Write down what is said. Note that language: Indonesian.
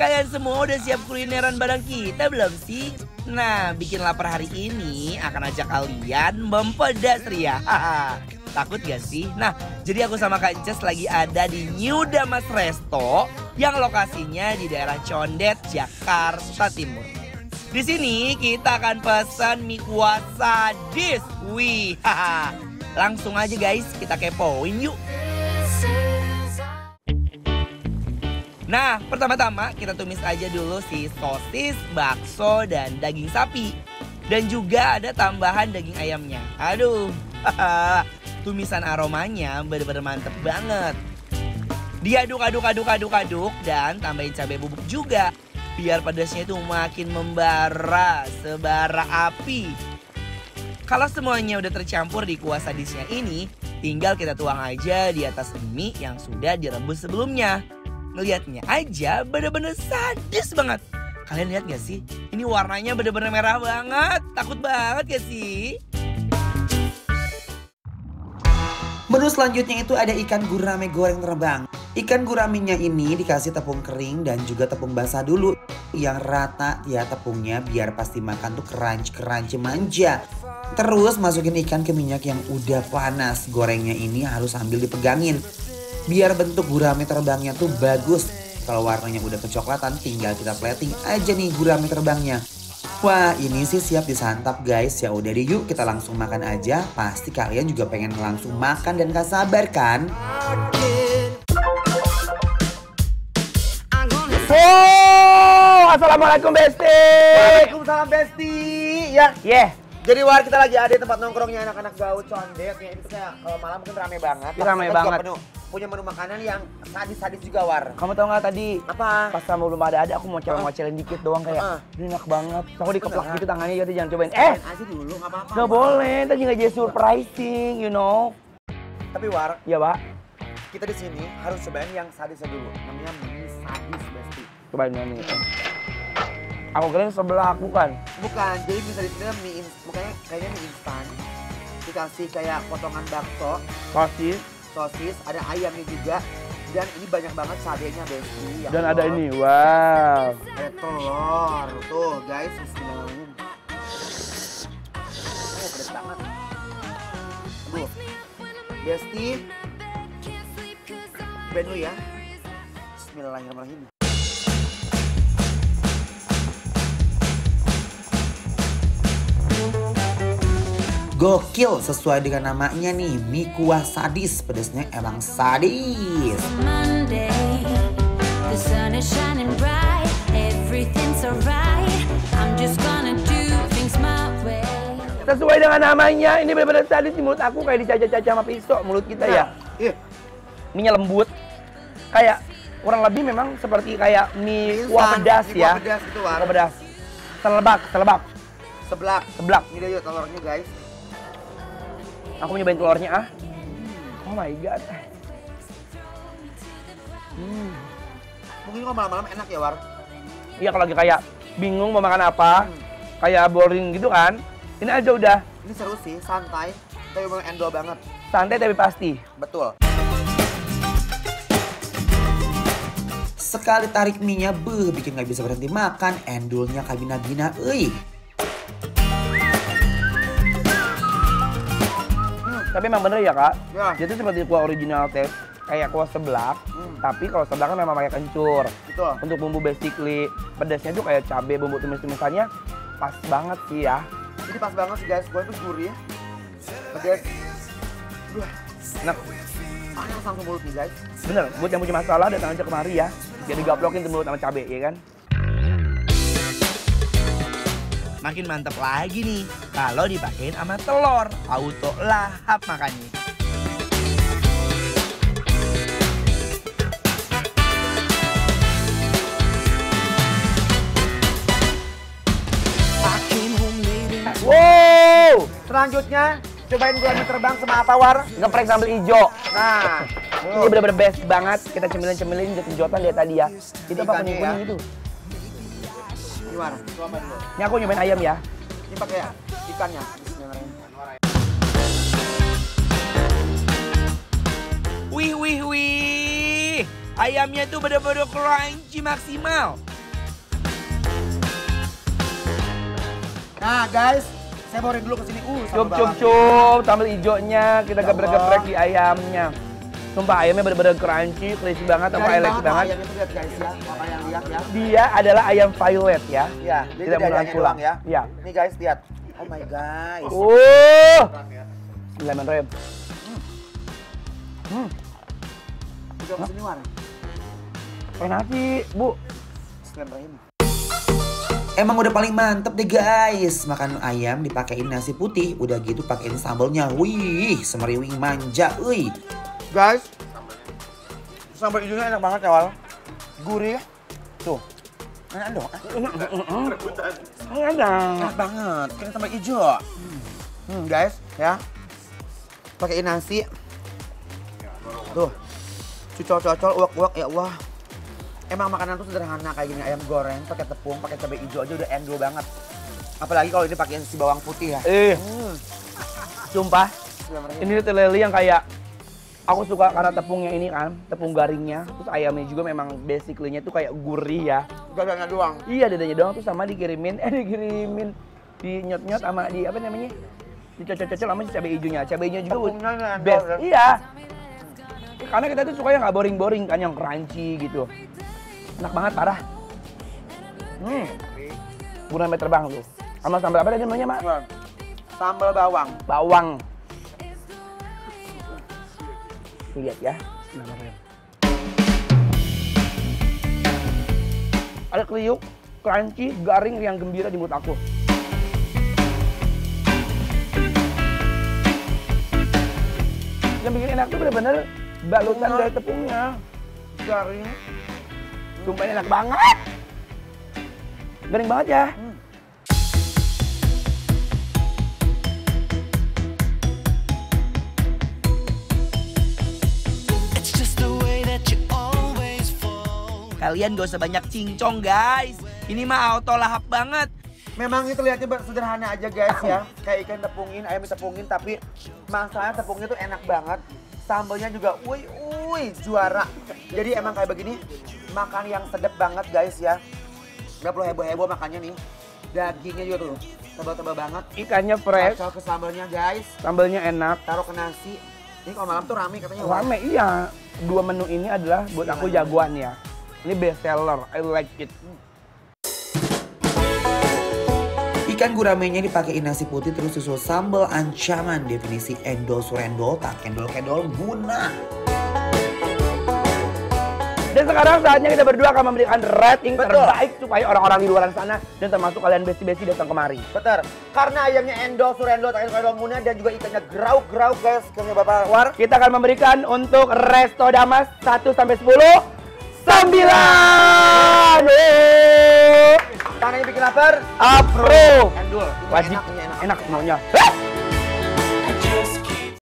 Kalian semua udah siap kulineran bareng kita belum sih? Nah, bikin lapar hari ini akan ajak kalian mempedas ria. Takut gak sih? Nah, jadi aku sama Kak Jess lagi ada di New Damas Resto yang lokasinya di daerah Condet, Jakarta Timur. Di sini kita akan pesan mie kuah sadis. Wih, langsung aja guys, kita kepoin yuk. Nah, pertama-tama kita tumis aja dulu si sosis, bakso, dan daging sapi. Dan juga ada tambahan daging ayamnya. Aduh, tumisan aromanya bener-bener mantep banget. Diaduk dan tambahin cabai bubuk juga. Biar pedasnya itu makin membara sebara api. Kalau semuanya udah tercampur di kuah sadisnya ini, tinggal kita tuang aja di atas mie yang sudah direbus sebelumnya. Ngeliatnya aja bener-bener sadis banget. Kalian lihat gak sih? Ini warnanya bener-bener merah banget. Takut banget gak sih? Menu selanjutnya itu ada ikan gurame goreng terbang. Ikan guraminya ini dikasih tepung kering dan juga tepung basah dulu. Yang rata ya tepungnya biar pasti makan tuh crunch manja. Terus masukin ikan ke minyak yang udah panas. Gorengnya ini harus sambil dipegangin. Biar bentuk gurame terbangnya tuh bagus. Kalau warnanya udah kecoklatan tinggal kita plating aja nih gurame terbangnya. Wah ini sih siap disantap guys. Ya udah deh yuk kita langsung makan aja. Pasti kalian juga pengen langsung makan dan gak sabar kan? Oh, assalamualaikum Besti. Waalaikumsalam Besti. Ya. Yeah. Jadi War kita lagi ada di tempat nongkrongnya anak-anak gaul Condet. Ya itu kayak kalau malam mungkin rame banget. Rame banget. Punya menu makanan yang sadis-sadis juga War. Kamu tau gak tadi? Apa? Pas kamu belum ada aku mau ngocelin dikit doang kayak ini enak banget. Aku dikeplak gitu tangannya jadi jangan cobain. Aja dulu gak apa-apa. Gak boleh, tadi gak jadi surprising, you know. Tapi War, Iya Pak. kita di sini harus cobain yang sadisnya dulu. Namanya mie sadis Besti. Cobain ini. Aku kira sebelah aku kan. Bukan, jadi mie sadis ini mie bukannya kayaknya mie instan. Dikasih kayak potongan bakso, sosis, ada ayamnya juga. Dan ini banyak banget cabenya Besti. Ya Dan Allah. ada ini, wow. Ada telur, tuh guys, bismillahirrahmanirrahim. Oh, pedas banget. Aduh, Besti, cobain dulu ya. Bismillahirrahmanirrahim. Gokil sesuai dengan namanya nih, mie kuah sadis. Pedasnya emang sadis. Sesuai dengan namanya, ini benar-benar sadis di mulut aku kayak dicacah-cacah sama pisau mulut kita ya. Iya. Mie-nya lembut. Kayak kurang lebih memang seperti kayak mie kuah pedas ya. Mie kuah pedas gitu War. Kuah pedas. Seblak. Ini dia yuk telurnya guys. Aku nyobain telurnya Oh my god. Mungkin kalau malam-malam enak ya War. Iya kalau lagi kayak bingung mau makan apa, kayak boring gitu kan. Ini aja udah. Ini seru sih, santai, tapi memang endol banget. Santai tapi pasti. Betul. Sekali tarik mie-nya bikin gak bisa berhenti makan. Endulnya kabina-bina, Tapi emang bener ya kak, Ya. jadi seperti kuah original taste, kayak kuah seblak. Tapi kalau seblak kan memang pakai kencur. Betul. Untuk bumbu basically, pedasnya tuh kayak cabai, bumbu tumis-tumisannya pas banget sih ya. Ini pas banget sih guys, gue tuh gurih. Pedas. Duh, Nah, panas langsung mulut nih guys. bener, buat yang punya masalah datang aja kemari ya. Jadi gaplokin tuh mulut sama cabai ya kan. Makin mantep lagi nih kalau dipakein sama telur, auto lahap makannya. Wow, Selanjutnya, cobain gurame terbang sama apa War? geprek sambal hijau. Nah, Ini bener-bener best banget. Kita cemilin-cemilin jotan dia tadi ya. Itu apa Ikannya kuning-kuning ya. itu? gimana? Coba dulu. Ini aku nyobain ayam ya. Ini pakai ikannya. Bismillahirrahmanirrahim. Wih. Ayamnya tuh bener-bener crunchy maksimal. Nah guys, saya bawain dulu ke sini. Cup, sambal hijaunya kita geprek-geprek di ayamnya. Sumpah ayamnya bener-bener crunchy, crispy banget, sama enak banget. Ayam itu lihat guys ya, apa yang lihat ya. Dia adalah ayam violet ya. Iya, dia tidak dadanya pulang doang ya. Iya. Nih guys, lihat. Oh my guys. Lemon rib. Udah kesini war. Enak sih, Bu. Bismillahirrahmanirrahim. Emang udah paling mantep deh guys. Makan ayam dipakein nasi putih, udah gitu pakein sambalnya. Wih, semeriwing manja, wih. Guys, sambal hijaunya enak banget ya, Wal. Gurih. Tuh. Enak dong. Enak banget. Kira sambal hijau. Guys, ya. Pakein nasi. Tuh. Cocol-cocol, uak-uak, ya Allah. Emang makanan tuh sederhana kayak gini, ayam goreng, pakai tepung, pakai cabai hijau aja udah endo banget. Apalagi kalau ini pakai si bawang putih ya. Sumpah. Ini telele yang kayak aku suka karena tepungnya ini kan, tepung garingnya. Terus ayamnya juga memang basically-nya tuh kayak gurih ya. Dadanya doang. Iya, dadanya doang tuh sama dikirimin dinyot-nyot sama di apa namanya? Dicocol-cocol sama si cabai hijaunya. Cabai hijaunya juga best. Iya. Karena kita tuh suka yang nggak boring-boring kan, yang crunchy gitu. Enak banget, parah. Gurame terbang tuh. Sama sambal apa tadi namanya, Mak? Sambal bawang. Bawang. Lihat ya. Ada kriuk, crunchy, garing, yang gembira di mulut aku. Yang bikin enak tuh bener-bener balutan dari tepungnya. Garing. Sumpah enak banget. Garing banget ya. Kalian gak usah banyak cincong guys. Ini mah auto lahap banget. Memang itu lihatnya sederhana aja guys ya. Kayak ikan tepungin, ayam ditepungin, tapi masalahnya tepungnya tuh enak banget. Sambalnya juga juara. Jadi emang kayak begini makan yang sedap banget guys ya. Gak perlu heboh-heboh makannya nih. Dagingnya juga tuh tebal-tebal banget. Ikannya fresh. Kacau ke sambalnya guys. Sambalnya enak. Taruh ke nasi. Ini kalau malam tuh rame katanya. Rame iya. Dua menu ini adalah buat aku jagoan ya. Ini best seller. I like it. Ikan guramenya dipakein nasi putih terus susul sambal ancaman. Definisi endol surendol tak kendol-kendol guna. Dan sekarang saatnya kita berdua akan memberikan rating terbaik supaya orang-orang di luar sana dan termasuk kalian besti-besti datang kemari. Betul. Karena ayamnya endol surendol tak kendol guna dan juga ikannya grauk-grauk guys. Kami Bapak War. Kita akan memberikan untuk Resto Damas 1 sampai 10. 9. Tanahnya bikin lapar. Approve. Endul. Wajib. Enak. Enak semuanya.